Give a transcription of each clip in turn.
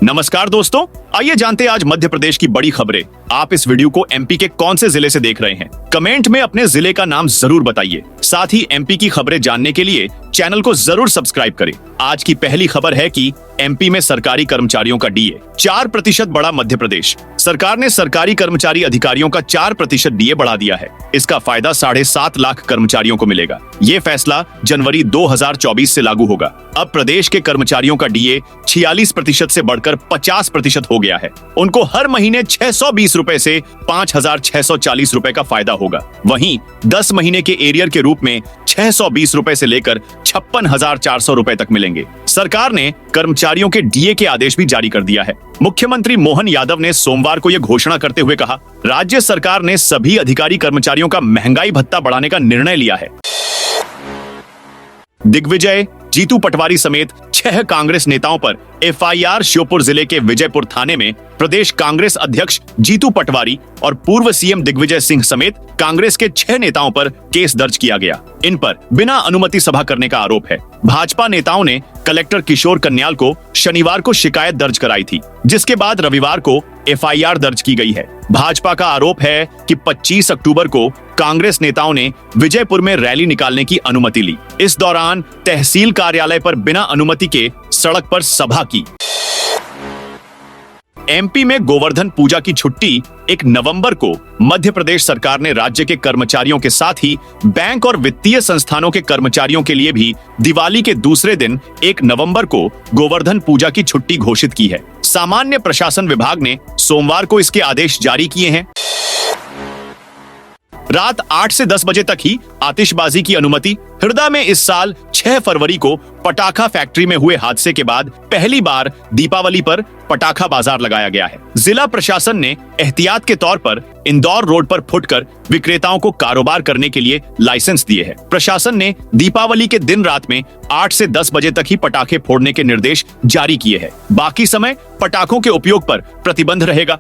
नमस्कार दोस्तों, आइए जानते हैं आज मध्य प्रदेश की बड़ी खबरें। आप इस वीडियो को एमपी के कौन से जिले से देख रहे हैं? कमेंट में अपने जिले का नाम जरूर बताइए। साथ ही एमपी की खबरें जानने के लिए चैनल को जरूर सब्सक्राइब करें। आज की पहली खबर है कि एमपी में सरकारी कर्मचारियों का डीए 4% बढ़ा। मध्य प्रदेश सरकार ने सरकारी कर्मचारी अधिकारियों का 4% डीए बढ़ा दिया है। इसका फायदा 7.5 लाख कर्मचारियों को मिलेगा। ये फैसला जनवरी 2024 से लागू होगा। अब प्रदेश के कर्मचारियों का डीए 46% से बढ़कर 50% हो गया है। उनको हर महीने 620 रुपए से 5,640 रुपए का फायदा होगा। वहीं 10 महीने के एरियर के रूप में 620 रुपए से लेकर 56,400 रुपए तक मिलेंगे। सरकार ने कर्मचारियों के डीए के आदेश भी जारी कर दिया है। मुख्यमंत्री मोहन यादव ने सोमवार को यह घोषणा करते हुए कहा, राज्य सरकार ने सभी अधिकारी कर्मचारियों का महंगाई भत्ता बढ़ाने का निर्णय लिया है। दिग्विजय, जीतू पटवारी समेत 6 कांग्रेस नेताओं पर एफआईआर। श्योपुर जिले के विजयपुर थाने में प्रदेश कांग्रेस अध्यक्ष जीतू पटवारी और पूर्व सीएम दिग्विजय सिंह समेत कांग्रेस के 6 नेताओं पर केस दर्ज किया गया। इन पर बिना अनुमति सभा करने का आरोप है। भाजपा नेताओं ने कलेक्टर किशोर कन्याल को शनिवार को शिकायत दर्ज कराई थी, जिसके बाद रविवार को एफआईआर दर्ज की गई है। भाजपा का आरोप है कि 25 अक्टूबर को कांग्रेस नेताओं ने विजयपुर में रैली निकालने की अनुमति ली। इस दौरान तहसील कार्यालय पर बिना अनुमति के सड़क पर सभा की। एमपी में गोवर्धन पूजा की छुट्टी 1 नवंबर को मध्य प्रदेश सरकार ने राज्य के कर्मचारियों के साथ ही बैंक और वित्तीय संस्थानों के कर्मचारियों के लिए भी दिवाली के दूसरे दिन 1 नवंबर को गोवर्धन पूजा की छुट्टी घोषित की है। सामान्य प्रशासन विभाग ने सोमवार को इसके आदेश जारी किए हैं। रात 8 से 10 बजे तक ही आतिशबाजी की अनुमति। हरदा में इस साल 6 फरवरी को पटाखा फैक्ट्री में हुए हादसे के बाद पहली बार दीपावली पर पटाखा बाजार लगाया गया है। जिला प्रशासन ने एहतियात के तौर पर इंदौर रोड पर फुटकर विक्रेताओं को कारोबार करने के लिए लाइसेंस दिए हैं। प्रशासन ने दीपावली के दिन रात में 8 से 10 बजे तक ही पटाखे फोड़ने के निर्देश जारी किए हैं। बाकी समय पटाखों के उपयोग पर प्रतिबंध रहेगा।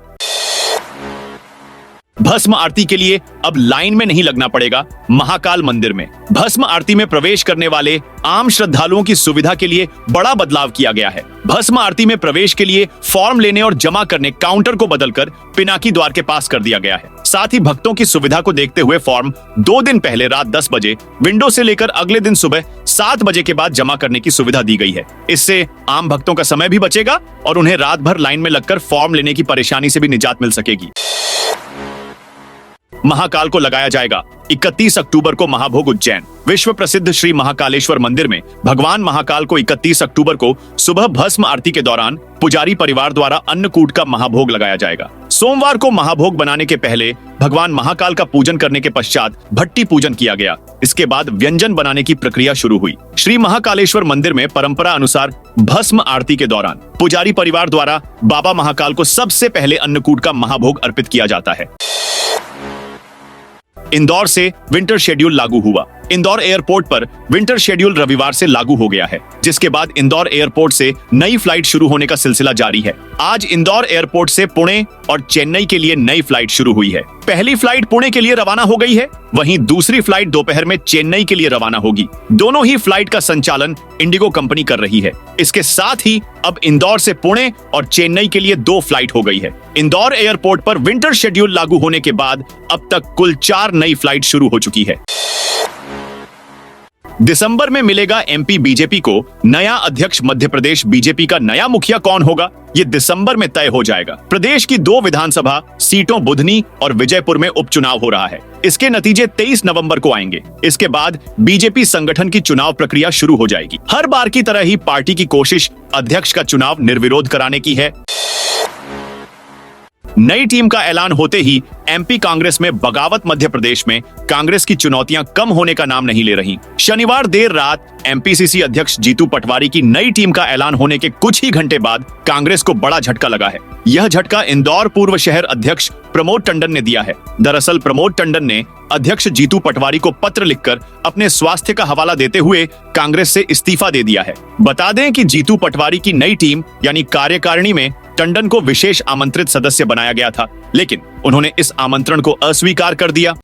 भस्म आरती के लिए अब लाइन में नहीं लगना पड़ेगा। महाकाल मंदिर में भस्म आरती में प्रवेश करने वाले आम श्रद्धालुओं की सुविधा के लिए बड़ा बदलाव किया गया है। भस्म आरती में प्रवेश के लिए फॉर्म लेने और जमा करने काउंटर को बदलकर पिनाकी द्वार के पास कर दिया गया है। साथ ही भक्तों की सुविधा को देखते हुए फॉर्म 2 दिन पहले रात 10 बजे विंडो से लेकर अगले दिन सुबह 7 बजे के बाद जमा करने की सुविधा दी गई है। इससे आम भक्तों का समय भी बचेगा और उन्हें रात भर लाइन में लगकर फॉर्म लेने की परेशानी से भी निजात मिल सकेगी। महाकाल को लगाया जाएगा 31 अक्टूबर को महाभोग। उज्जैन विश्व प्रसिद्ध श्री महाकालेश्वर मंदिर में भगवान महाकाल को 31 अक्टूबर को सुबह भस्म आरती के दौरान पुजारी परिवार द्वारा अन्नकूट का महाभोग लगाया जाएगा। सोमवार को महाभोग बनाने के पहले भगवान महाकाल का पूजन करने के पश्चात भट्टी पूजन किया गया। इसके बाद व्यंजन बनाने की प्रक्रिया शुरू हुई। श्री महाकालेश्वर मंदिर में परंपरा अनुसार भस्म आरती के दौरान पुजारी परिवार द्वारा बाबा महाकाल को सबसे पहले अन्नकूट का महाभोग अर्पित किया जाता है। इंदौर से विंटर शेड्यूल लागू हुआ। इंदौर एयरपोर्ट पर विंटर शेड्यूल रविवार से लागू हो गया है, जिसके बाद इंदौर एयरपोर्ट से नई फ्लाइट शुरू होने का सिलसिला जारी है। आज इंदौर एयरपोर्ट से पुणे और चेन्नई के लिए नई फ्लाइट शुरू हुई है। पहली फ्लाइट पुणे के लिए रवाना हो गई है, वहीं दूसरी फ्लाइट दोपहर में चेन्नई के लिए रवाना होगी। दोनों ही फ्लाइट का संचालन इंडिगो कंपनी कर रही है। इसके साथ ही अब इंदौर से पुणे और चेन्नई के लिए 2 फ्लाइट हो गई है। इंदौर एयरपोर्ट पर विंटर शेड्यूल लागू होने के बाद अब तक कुल 4 नई फ्लाइट शुरू हो चुकी है। दिसंबर में मिलेगा एमपी बीजेपी को नया अध्यक्ष। मध्य प्रदेश बीजेपी का नया मुखिया कौन होगा, ये दिसंबर में तय हो जाएगा। प्रदेश की 2 विधानसभा सीटों बुधनी और विजयपुर में उपचुनाव हो रहा है। इसके नतीजे 23 नवंबर को आएंगे। इसके बाद बीजेपी संगठन की चुनाव प्रक्रिया शुरू हो जाएगी। हर बार की तरह ही पार्टी की कोशिश अध्यक्ष का चुनाव निर्विरोध कराने की है। नई टीम का ऐलान होते ही एमपी कांग्रेस में बगावत। मध्य प्रदेश में कांग्रेस की चुनौतियां कम होने का नाम नहीं ले रही। शनिवार देर रात एमपीसीसी अध्यक्ष जीतू पटवारी की नई टीम का ऐलान होने के कुछ ही घंटे बाद कांग्रेस को बड़ा झटका लगा है। यह झटका इंदौर पूर्व शहर अध्यक्ष प्रमोद टंडन ने दिया है। दरअसल प्रमोद टंडन ने अध्यक्ष जीतू पटवारी को पत्र लिखकर अपने स्वास्थ्य का हवाला देते हुए कांग्रेस से इस्तीफा दे दिया है। बता दें कि जीतू पटवारी की नई टीम यानी कार्यकारिणी में टंडन को विशेष आमंत्रित सदस्य बनाया गया था, लेकिन उन्होंने इस आमंत्रण को अस्वीकार कर दिया।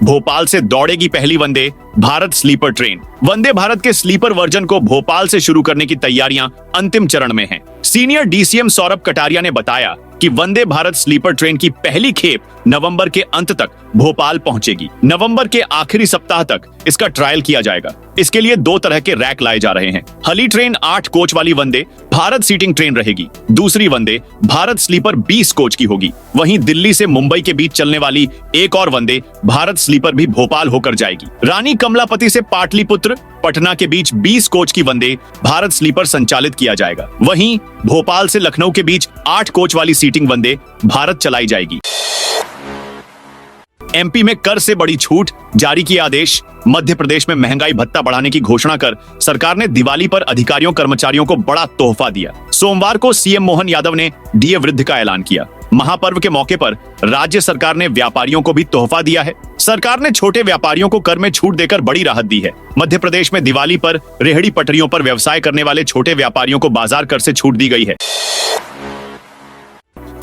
भोपाल से दौड़ेगी पहली वंदे भारत स्लीपर ट्रेन। वंदे भारत के स्लीपर वर्जन को भोपाल से शुरू करने की तैयारियां अंतिम चरण में हैं। सीनियर डीसीएम सौरभ कटारिया ने बताया कि वंदे भारत स्लीपर ट्रेन की पहली खेप नवंबर के अंत तक भोपाल पहुंचेगी। नवंबर के आखिरी सप्ताह तक इसका ट्रायल किया जाएगा। इसके लिए 2 तरह के रैक लाए जा रहे हैं। हली ट्रेन 8 कोच वाली वंदे भारत सीटिंग ट्रेन रहेगी। दूसरी वंदे भारत स्लीपर 20 कोच की होगी। वहीं दिल्ली से मुंबई के बीच चलने वाली एक और वंदे भारत स्लीपर भी भोपाल होकर जाएगी। रानी कमलापति से पाटलिपुत्र पटना के बीच 20 कोच की वंदे भारत स्लीपर संचालित किया जाएगा। वहीं भोपाल से लखनऊ के बीच 8 कोच वाली सीटिंग वंदे भारत चलाई जाएगी। एमपी में कर से बड़ी छूट, जारी किया आदेश। मध्य प्रदेश में महंगाई भत्ता बढ़ाने की घोषणा कर सरकार ने दिवाली पर अधिकारियों कर्मचारियों को बड़ा तोहफा दिया। सोमवार को सीएम मोहन यादव ने डीए वृद्धि का ऐलान किया। महापर्व के मौके पर राज्य सरकार ने व्यापारियों को भी तोहफा दिया है। सरकार ने छोटे व्यापारियों को कर में छूट देकर बड़ी राहत दी है। मध्य प्रदेश में दिवाली पर रेहड़ी पटरियों पर व्यवसाय करने वाले छोटे व्यापारियों को बाजार कर से छूट दी गई है।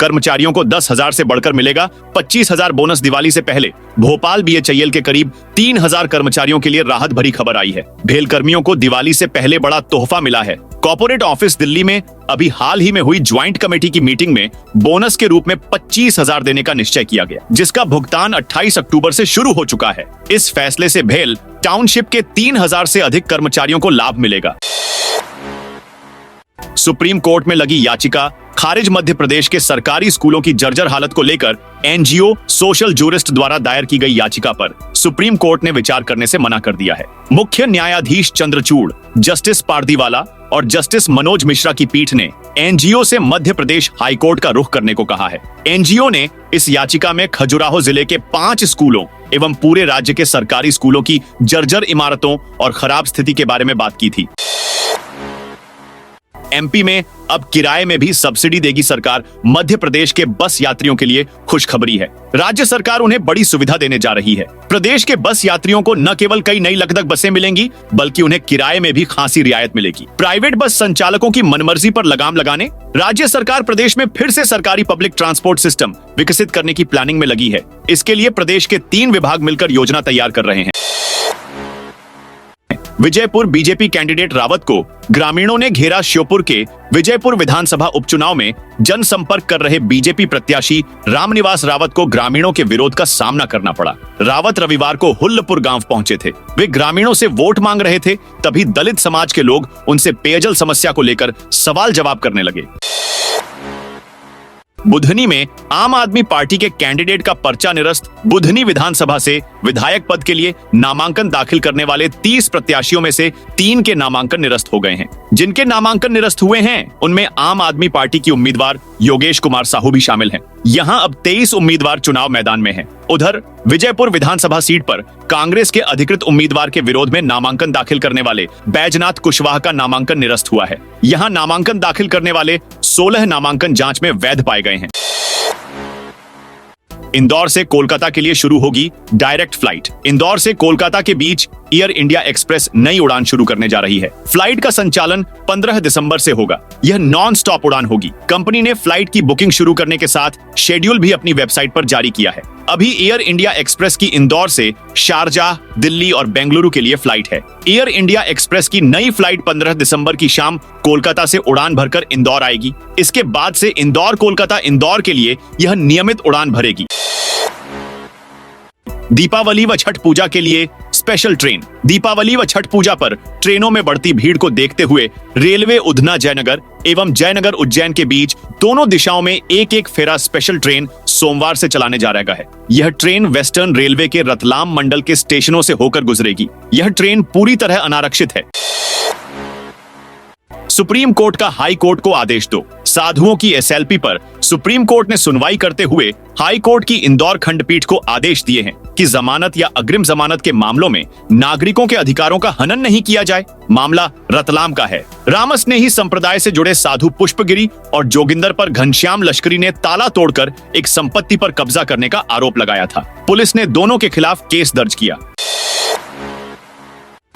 कर्मचारियों को 10,000 से बढ़कर मिलेगा 25,000 बोनस। दिवाली से पहले भोपाल बीएचईएल के करीब 3,000 कर्मचारियों के लिए राहत भरी खबर आई है। भेल कर्मियों को दिवाली से पहले बड़ा तोहफा मिला है। कॉर्पोरेट ऑफिस दिल्ली में अभी हाल ही में हुई ज्वाइंट कमेटी की मीटिंग में बोनस के रूप में 25,000 देने का निश्चय किया गया, जिसका भुगतान 28 अक्टूबर से शुरू हो चुका है। इस फैसले से भेल टाउनशिप के 3,000 से अधिक कर्मचारियों को लाभ मिलेगा। सुप्रीम कोर्ट में लगी याचिका खारिज। मध्य प्रदेश के सरकारी स्कूलों की जर्जर हालत को लेकर एनजीओ सोशल जूरिस्ट द्वारा दायर की गई याचिका पर सुप्रीम कोर्ट ने विचार करने से मना कर दिया है। मुख्य न्यायाधीश चंद्रचूड़, जस्टिस पारदीवाला और जस्टिस मनोज मिश्रा की पीठ ने एनजीओ से मध्य प्रदेश हाईकोर्ट का रुख करने को कहा है। एनजीओ ने इस याचिका में खजुराहो जिले के 5 स्कूलों एवं पूरे राज्य के सरकारी स्कूलों की जर्जर इमारतों और खराब स्थिति के बारे में बात की थी। एमपी में अब किराए में भी सब्सिडी देगी सरकार। मध्य प्रदेश के बस यात्रियों के लिए खुशखबरी है। राज्य सरकार उन्हें बड़ी सुविधा देने जा रही है। प्रदेश के बस यात्रियों को न केवल कई नई लग्जरी बसें मिलेंगी, बल्कि उन्हें किराए में भी खासी रियायत मिलेगी। प्राइवेट बस संचालकों की मनमर्जी पर लगाम लगाने राज्य सरकार प्रदेश में फिर से सरकारी पब्लिक ट्रांसपोर्ट सिस्टम विकसित करने की प्लानिंग में लगी है। इसके लिए प्रदेश के 3 विभाग मिलकर योजना तैयार कर रहे हैं। विजयपुर बीजेपी कैंडिडेट रावत को ग्रामीणों ने घेरा। श्योपुर के विजयपुर विधानसभा उपचुनाव में जनसंपर्क कर रहे बीजेपी प्रत्याशी रामनिवास रावत को ग्रामीणों के विरोध का सामना करना पड़ा। रावत रविवार को हुल्लपुर गांव पहुंचे थे। वे ग्रामीणों से वोट मांग रहे थे, तभी दलित समाज के लोग उनसे पेयजल समस्या को लेकर सवाल जवाब करने लगे। बुधनी में आम आदमी पार्टी के कैंडिडेट का पर्चा निरस्त। बुधनी विधानसभा से विधायक पद के लिए नामांकन दाखिल करने वाले 30 प्रत्याशियों में से 3 के नामांकन निरस्त हो गए हैं। जिनके नामांकन निरस्त हुए हैं उनमें आम आदमी पार्टी की उम्मीदवार योगेश कुमार साहू भी शामिल हैं। यहां अब 23 उम्मीदवार चुनाव मैदान में हैं। उधर विजयपुर विधानसभा सीट पर कांग्रेस के अधिकृत उम्मीदवार के विरोध में नामांकन दाखिल करने वाले बैजनाथ कुशवाहा का नामांकन निरस्त हुआ है। यहां नामांकन दाखिल करने वाले 16 नामांकन जांच में वैध पाए गए हैं। इंदौर से कोलकाता के लिए शुरू होगी डायरेक्ट फ्लाइट। इंदौर से कोलकाता के बीच एयर इंडिया एक्सप्रेस नई उड़ान शुरू करने जा रही है। फ्लाइट का संचालन 15 दिसंबर से होगा। यह नॉन स्टॉप उड़ान होगी। कंपनी ने फ्लाइट की बुकिंग शुरू करने के साथ शेड्यूल भी अपनी वेबसाइट पर जारी किया है। अभी एयर इंडिया एक्सप्रेस की इंदौर से शारजाह, दिल्ली और बेंगलुरु के लिए फ्लाइट है। एयर इंडिया एक्सप्रेस की नई फ्लाइट 15 दिसंबर की शाम कोलकाता से उड़ान भरकर इंदौर आएगी। इसके बाद से इंदौर कोलकाता इंदौर के लिए यह नियमित उड़ान भरेगी। दीपावली व छठ पूजा के लिए स्पेशल ट्रेन। दीपावली व छठ पूजा पर ट्रेनों में बढ़ती भीड़ को देखते हुए रेलवे उधना जयनगर एवं जयनगर उज्जैन के बीच दोनों दिशाओं में एक फेरा स्पेशल ट्रेन सोमवार से चलाने जा रहा है। यह ट्रेन वेस्टर्न रेलवे के रतलाम मंडल के स्टेशनों से होकर गुजरेगी। यह ट्रेन पूरी तरह अनारक्षित है। सुप्रीम कोर्ट का हाई कोर्ट को आदेश दो। साधुओं की एसएलपी पर सुप्रीम कोर्ट ने सुनवाई करते हुए हाई कोर्ट की इंदौर खंडपीठ को आदेश दिए हैं कि जमानत या अग्रिम जमानत के मामलों में नागरिकों के अधिकारों का हनन नहीं किया जाए। मामला रतलाम का है। रामस्नेही संप्रदाय से जुड़े साधु पुष्पगिरी और जोगिंदर पर घनश्याम लश्करी ने ताला तोड़कर एक संपत्ति पर कब्जा करने का आरोप लगाया था। पुलिस ने दोनों के खिलाफ केस दर्ज किया।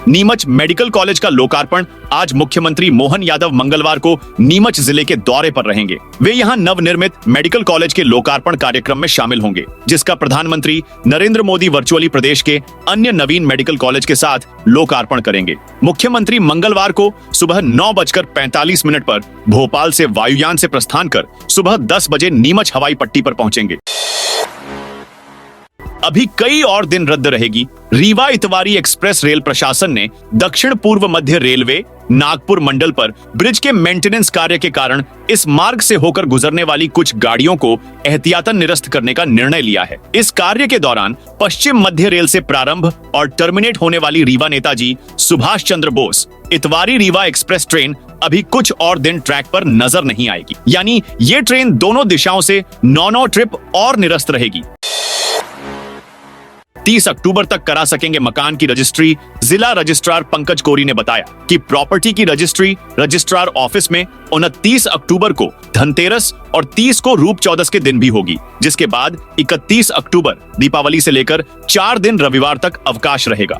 नीमच मेडिकल कॉलेज का लोकार्पण आज मुख्यमंत्री मोहन यादव मंगलवार को नीमच जिले के दौरे पर रहेंगे। वे यहां नवनिर्मित मेडिकल कॉलेज के लोकार्पण कार्यक्रम में शामिल होंगे, जिसका प्रधानमंत्री नरेंद्र मोदी वर्चुअली प्रदेश के अन्य नवीन मेडिकल कॉलेज के साथ लोकार्पण करेंगे। मुख्यमंत्री मंगलवार को सुबह 9:45 पर भोपाल से वायुयान से प्रस्थान कर सुबह 10 बजे नीमच हवाई पट्टी पर पहुंचेंगे। अभी कई और दिन रद्द रहेगी रीवा इतवारी एक्सप्रेस रेल। प्रशासन ने दक्षिण पूर्व मध्य रेलवे नागपुर मंडल पर ब्रिज के मेंटेनेंस कार्य के कारण इस मार्ग से होकर गुजरने वाली कुछ गाड़ियों को एहतियातन निरस्त करने का निर्णय लिया है। इस कार्य के दौरान पश्चिम मध्य रेल से प्रारंभ और टर्मिनेट होने वाली रीवा नेताजी सुभाष चंद्र बोस इतवारी रीवा एक्सप्रेस ट्रेन अभी कुछ और दिन ट्रैक पर नजर नहीं आएगी, यानी ये ट्रेन दोनों दिशाओं से 9 ट्रिप और निरस्त रहेगी। 30 अक्टूबर तक करा सकेंगे मकान की रजिस्ट्री। जिला रजिस्ट्रार पंकज कोरी ने बताया कि प्रॉपर्टी की रजिस्ट्री रजिस्ट्रार ऑफिस में 29 अक्टूबर को धनतेरस और 30 को रूप चौदस के दिन भी होगी, जिसके बाद 31 अक्टूबर दीपावली से लेकर 4 दिन रविवार तक अवकाश रहेगा।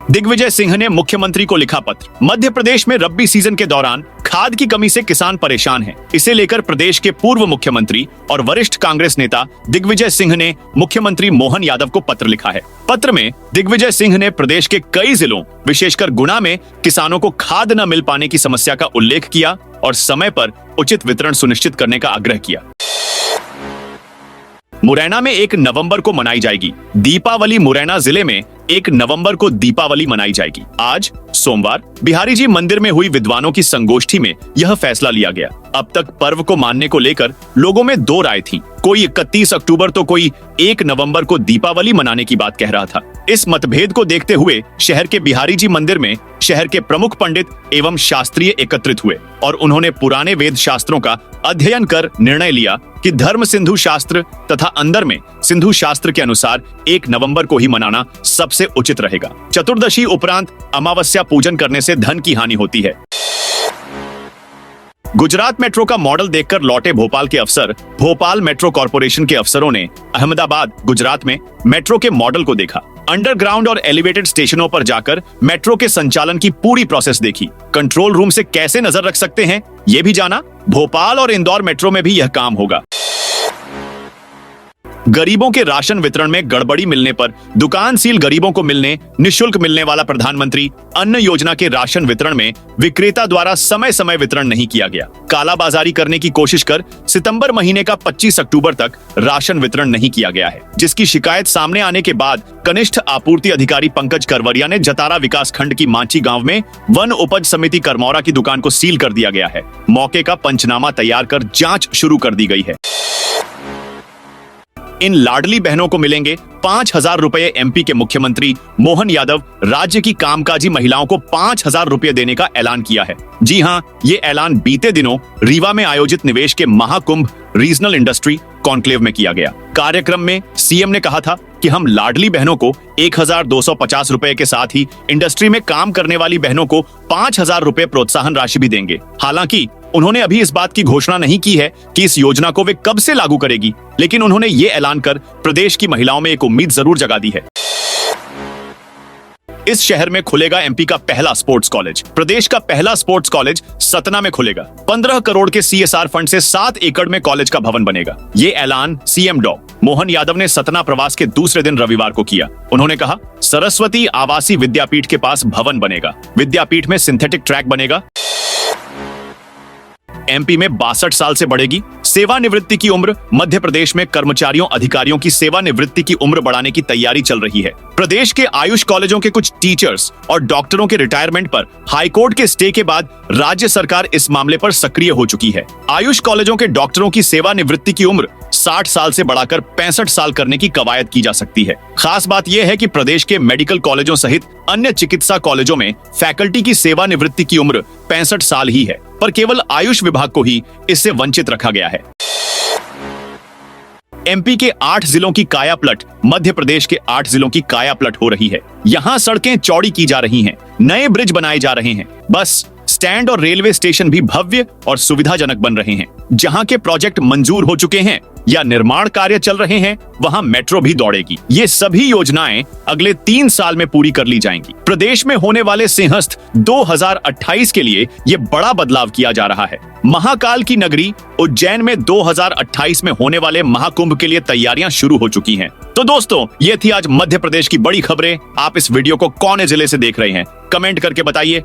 दिग्विजय सिंह ने मुख्यमंत्री को लिखा पत्र। मध्य प्रदेश में रब्बी सीजन के दौरान खाद की कमी से किसान परेशान हैं। इसे लेकर प्रदेश के पूर्व मुख्यमंत्री और वरिष्ठ कांग्रेस नेता दिग्विजय सिंह ने मुख्यमंत्री मोहन यादव को पत्र लिखा है। पत्र में दिग्विजय सिंह ने प्रदेश के कई जिलों विशेषकर गुना में किसानों को खाद न मिल पाने की समस्या का उल्लेख किया और समय पर उचित वितरण सुनिश्चित करने का आग्रह किया। मुरैना में 1 नवंबर को मनाई जाएगी दीपावली। मुरैना जिले में 1 नवंबर को दीपावली मनाई जाएगी। आज सोमवार बिहारी जी मंदिर में हुई विद्वानों की संगोष्ठी में यह फैसला लिया गया। अब तक पर्व को मानने को लेकर लोगों में 2 राय थी। कोई 31 अक्टूबर तो कोई 1 नवंबर को दीपावली मनाने की बात कह रहा था। इस मतभेद को देखते हुए शहर के बिहारी जी मंदिर में शहर के प्रमुख पंडित एवं शास्त्रीय एकत्रित हुए और उन्होंने पुराने वेद शास्त्रों का अध्ययन कर निर्णय लिया कि धर्म सिंधु शास्त्र तथा अंदर में सिंधु शास्त्र के अनुसार 1 नवंबर को ही मनाना सबसे उचित रहेगा। चतुर्दशी उपरांत अमावस्या पूजन करने से धन की हानि होती है। गुजरात मेट्रो का मॉडल देखकर लौटे भोपाल के अफसर। भोपाल मेट्रो कॉर्पोरेशन के अफसरों ने अहमदाबाद गुजरात में मेट्रो के मॉडल को देखा। अंडरग्राउंड और एलिवेटेड स्टेशनों पर जाकर मेट्रो के संचालन की पूरी प्रोसेस देखी। कंट्रोल रूम से कैसे नजर रख सकते हैं ये भी जाना। भोपाल और इंदौर मेट्रो में भी यह काम होगा। गरीबों के राशन वितरण में गड़बड़ी मिलने पर दुकान सील। गरीबों को निःशुल्क मिलने वाला प्रधानमंत्री अन्न योजना के राशन वितरण में विक्रेता द्वारा समय समय वितरण नहीं किया गया। कालाबाजारी करने की कोशिश कर सितंबर महीने का 25 अक्टूबर तक राशन वितरण नहीं किया गया है, जिसकी शिकायत सामने आने के बाद कनिष्ठ आपूर्ति अधिकारी पंकज करवरिया ने जतारा विकास खंड की मांची गांव में वन उपज समिति करमौरा की दुकान को सील कर दिया गया है। मौके का पंचनामा तैयार कर जांच शुरू कर दी गई है। इन लाडली बहनों को मिलेंगे 5,000 रुपए। एमपी के मुख्यमंत्री मोहन यादव राज्य की कामकाजी महिलाओं को 5,000 रुपए देने का ऐलान किया है। जी हां, ये ऐलान बीते दिनों रीवा में आयोजित निवेश के महाकुंभ रीजनल इंडस्ट्री कॉन्क्लेव में किया गया। कार्यक्रम में सीएम ने कहा था कि हम लाडली बहनों को 1,250 रुपए के साथ ही इंडस्ट्री में काम करने वाली बहनों को 5,000 रुपए प्रोत्साहन राशि भी देंगे। हालांकि उन्होंने अभी इस बात की घोषणा नहीं की है कि इस योजना को वे कब से लागू करेगी, लेकिन उन्होंने ये ऐलान कर प्रदेश की महिलाओं में एक उम्मीद जरूर जगा दी है। इस शहर में खुलेगा एमपी का पहला स्पोर्ट्स कॉलेज। प्रदेश का पहला स्पोर्ट्स कॉलेज सतना में खुलेगा। 15 करोड़ के सीएसआर फंड से 7 एकड़ में कॉलेज का भवन बनेगा। ये ऐलान सीएम डॉ मोहन यादव ने सतना प्रवास के दूसरे दिन रविवार को किया। उन्होंने कहा, सरस्वती आवासीय विद्यापीठ के पास भवन बनेगा। विद्यापीठ में सिंथेटिक ट्रैक बनेगा। एमपी में 62 साल से बढ़ेगी सेवानिवृत्ति की उम्र। मध्य प्रदेश में कर्मचारियों अधिकारियों की सेवानिवृत्ति की उम्र बढ़ाने की तैयारी चल रही है। प्रदेश के आयुष कॉलेजों के कुछ टीचर्स और डॉक्टरों के रिटायरमेंट पर हाईकोर्ट के स्टे के बाद राज्य सरकार इस मामले पर सक्रिय हो चुकी है। आयुष कॉलेजों के डॉक्टरों की सेवानिवृत्ति की उम्र 60 साल से बढ़ाकर 65 साल करने की कवायद की जा सकती है। खास बात यह है कि प्रदेश के मेडिकल कॉलेजों सहित अन्य चिकित्सा कॉलेजों में फैकल्टी की सेवानिवृत्ति की उम्र 65 साल ही है, पर केवल आयुष विभाग को ही इससे वंचित रखा गया है। एमपी के 8 जिलों की काया पलट। मध्य प्रदेश के 8 जिलों की काया पलट हो रही है। यहाँ सड़कें चौड़ी की जा रही हैं, नए ब्रिज बनाए जा रहे हैं, बस स्टैंड और रेलवे स्टेशन भी भव्य और सुविधाजनक बन रहे हैं। जहां के प्रोजेक्ट मंजूर हो चुके हैं या निर्माण कार्य चल रहे हैं वहां मेट्रो भी दौड़ेगी। ये सभी योजनाएं अगले 3 साल में पूरी कर ली जाएंगी। प्रदेश में होने वाले सिंहस्थ 2028 के लिए ये बड़ा बदलाव किया जा रहा है। महाकाल की नगरी उज्जैन में 2028 में होने वाले महाकुंभ के लिए तैयारियां शुरू हो चुकी हैं। तो दोस्तों, ये थी आज मध्य प्रदेश की बड़ी खबरें। आप इस वीडियो को कौन से जिले से देख रहे हैं, कमेंट करके बताइए।